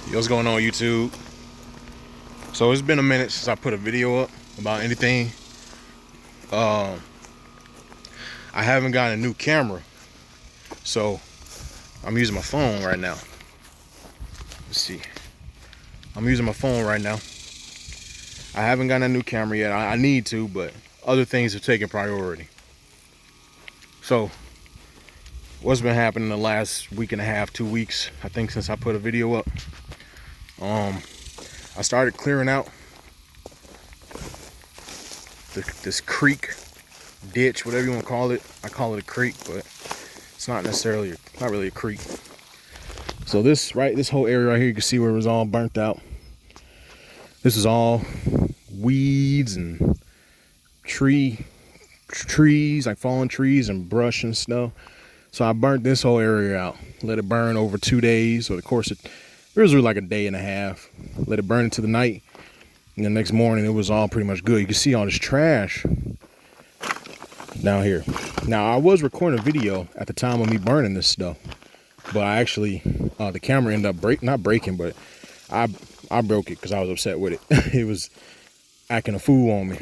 Yo, what's going on, YouTube? So it's been a minute since I put a video up about anything. I haven't got a new camera, so I'm using my phone right now. Let's see. I'm using my phone right now. I haven't gotten a new camera yet. I need to, but other things have taken priority. So what's been happening the last week and a half, 2 weeks, I think, since I put a video up? I started clearing out this creek, ditch, whatever you want to call it. I call it a creek, but it's not necessarily, not really a creek. So this whole area right here, you can see where it was all burnt out. This is all weeds and trees, like fallen trees and brush and snow. So I burnt this whole area out, let it burn over 2 days. So of course it was really like a day and a half. Let it burn into the night, and the next morning it was all pretty much good. You can see all this trash down here. Now I was recording a video at the time of me burning this stuff, but I actually the camera ended up not breaking, but I broke it because I was upset with it. It was acting a fool on me.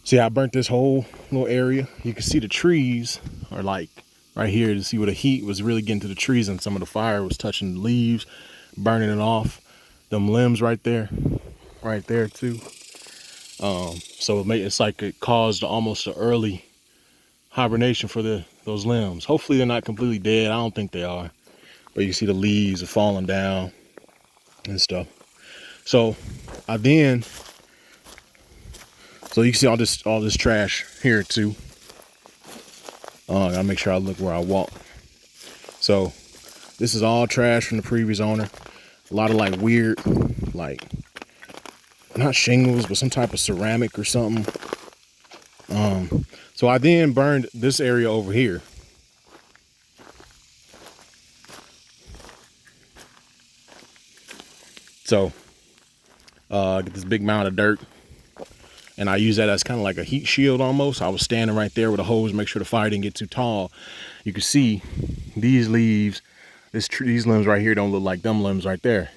See, I burnt this whole little area. You can see the trees are like right here to see where the heat was really getting to the trees, and some of the fire was touching the leaves, burning it off. Them limbs right there too. So it's like it caused almost an early hibernation for those limbs. Hopefully they're not completely dead. I don't think they are, but you see the leaves are falling down and stuff. So you can see all this trash here too. I gotta make sure I look where I walk. So this is all trash from the previous owner. A lot of like weird, like not shingles, but some type of ceramic or something. So I then burned this area over here. So get this big mound of dirt, and I use that as kind of like a heat shield almost. I was standing right there with a hose, make sure the fire didn't get too tall. You can see these leaves, these limbs right here don't look like them limbs right there.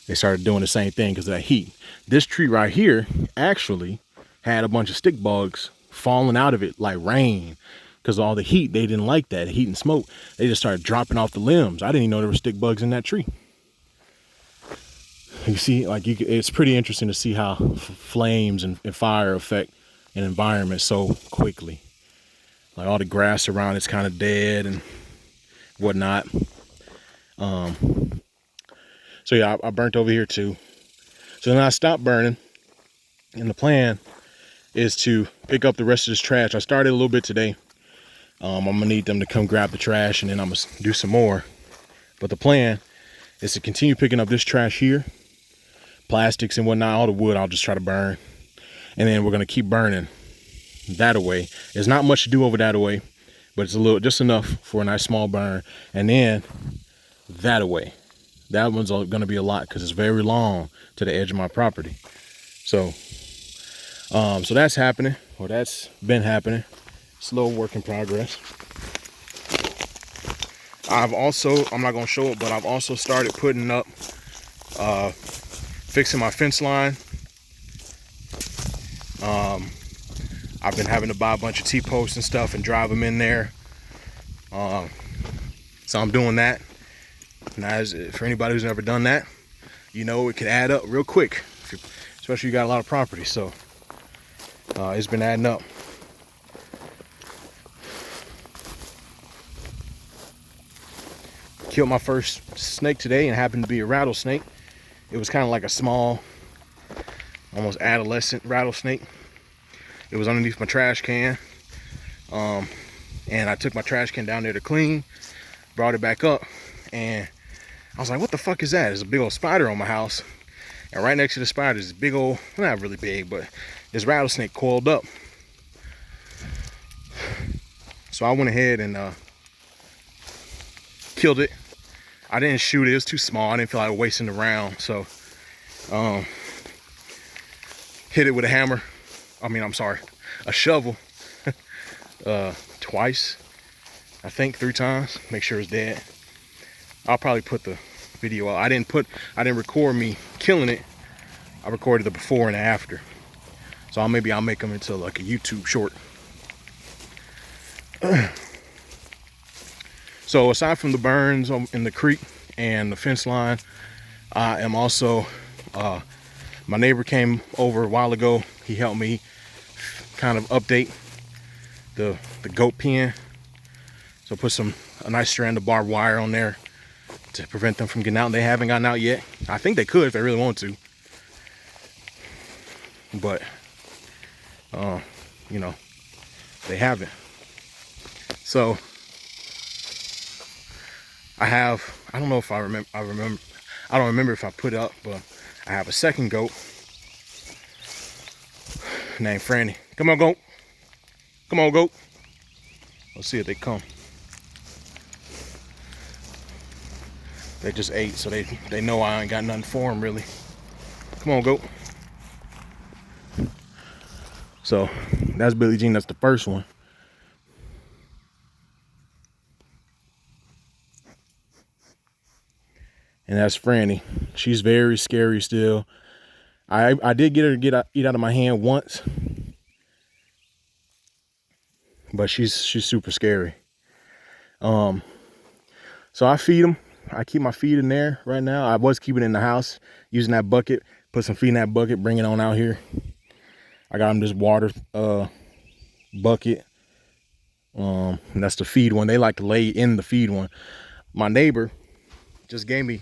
They started doing the same thing because of that heat. This tree right here actually had a bunch of stick bugs falling out of it like rain because of all the heat. They didn't like that, heat and smoke. They just started dropping off the limbs. I didn't even know there were stick bugs in that tree. You see, like it's pretty interesting to see how flames and fire affect an environment so quickly. Like all the grass around it's kind of dead and whatnot. So yeah, I burnt over here too. So then I stopped burning, and the plan is to pick up the rest of this trash. I started a little bit today. I'm gonna need them to come grab the trash, and then I'm gonna do some more. But the plan is to continue picking up this trash here, plastics and whatnot. All the wood I'll just try to burn, and then we're gonna keep burning that away. There's not much to do over that away, but it's just enough for a nice small burn. And then that away, that one's gonna be a lot because it's very long to the edge of my property. So so that's happening, or that's been happening. Slow work in progress. I'm not gonna show it, but I've also started putting up fixing my fence line. I've been having to buy a bunch of T-posts and stuff and drive them in there. So I'm doing that. Now, for anybody who's never done that, you know it can add up real quick, especially if you got a lot of property. So it's been adding up. Killed my first snake today, and happened to be a rattlesnake. It was kind of like a small, almost adolescent rattlesnake. It was underneath my trash can, and I took my trash can down there to clean, brought it back up, and I was like, what the fuck is that? There's a big old spider on my house, and right next to the spider is this big old, well, not really big, but this rattlesnake coiled up. So I went ahead and killed it. I didn't shoot it, it was too small. I didn't feel like wasting the round, so hit it with a hammer. A shovel twice, I think 3 times, make sure it's dead. I'll probably put the video out. I didn't record me killing it. I recorded the before and after. So maybe I'll make them into like a YouTube short. So aside from the burns in the creek and the fence line, I am also, my neighbor came over a while ago. He helped me kind of update the goat pen. So put a nice strand of barbed wire on there to prevent them from getting out. They haven't gotten out yet. I think they could if they really want to. But, you know, they haven't. So I don't know if I don't remember if I put up, but I have a second goat named Franny. Come on, goat. Come on, goat. Let's see if they come. They just ate, so they know I ain't got nothing for them, really. Come on, goat. So that's Billie Jean. That's the first one. And that's Franny. She's very scary still. I did get her to eat out of my hand once, but she's super scary. So I feed them. I keep my feed in there right now. I was keeping it in the house using that bucket. Put some feed in that bucket. Bring it on out here. I got them this water bucket. And that's the feed one. They like to lay in the feed one. My neighbor just gave me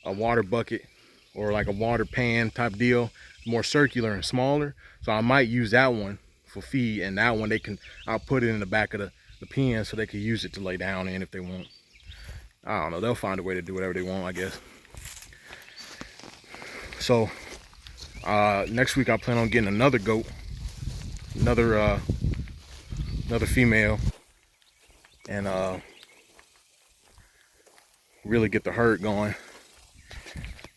a water bucket or like a water pan type deal, more circular and smaller. So I might use that one for feed, and that one I'll put it in the back of the pen so they can use it to lay down in if they want. I don't know, they'll find a way to do whatever they want, I guess. So next week I plan on getting another goat, another female, and really get the herd going.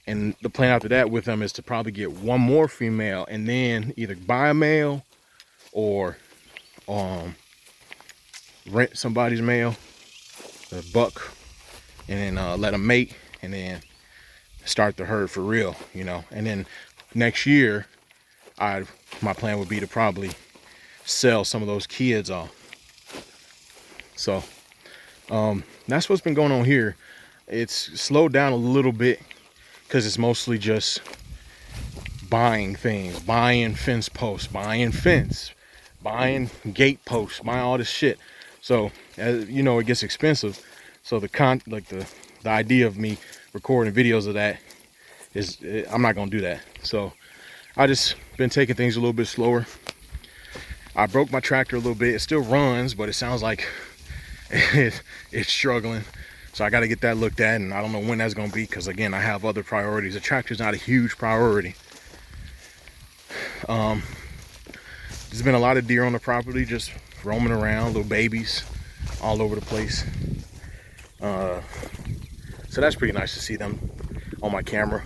And the plan after that with them is to probably get one more female and then either buy a male or rent somebody's male, a buck, and then let them mate and then start the herd for real, you know. And then next year, my plan would be to probably sell some of those kids off. So that's what's been going on here. It's slowed down a little bit because it's mostly just buying things, buying fence posts, buying fence, buying gate posts, buying all this shit. So as you know, it gets expensive. So the idea of me recording videos of that is, I'm not gonna do that. So I just been taking things a little bit slower. I broke my tractor a little bit. It still runs, but it sounds like it's struggling. So I got to get that looked at, and I don't know when that's going to be because, again, I have other priorities. The tractor's not a huge priority. There's been a lot of deer on the property just roaming around, little babies all over the place. So that's pretty nice to see them on my camera.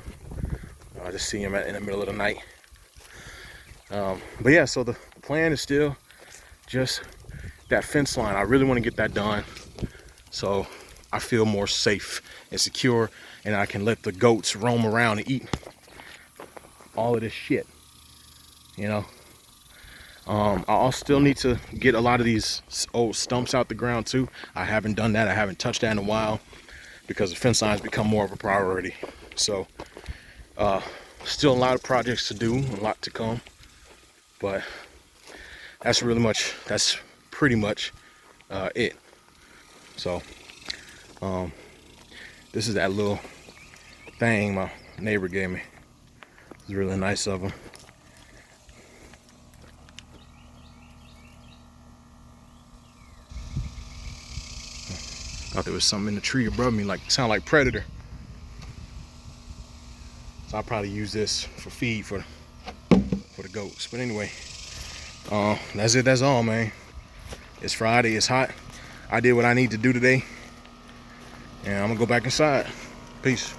I just see them in the middle of the night. But yeah, so the plan is still just that fence line. I really want to get that done so I feel more safe and secure, and I can let the goats roam around and eat all of this shit, you know. I'll still need to get a lot of these old stumps out the ground too. I haven't done that. I haven't touched that in a while because the fence line's become more of a priority. So still a lot of projects to do, a lot to come, but that's pretty much it. So this is that little thing my neighbor gave me. It's really nice of him. Thought there was something in the tree above me, sound like predator. So I'll probably use this for feed for the goats. But anyway, that's it. That's all, man. It's Friday. It's hot. I did what I need to do today, and I'm gonna go back inside. Peace.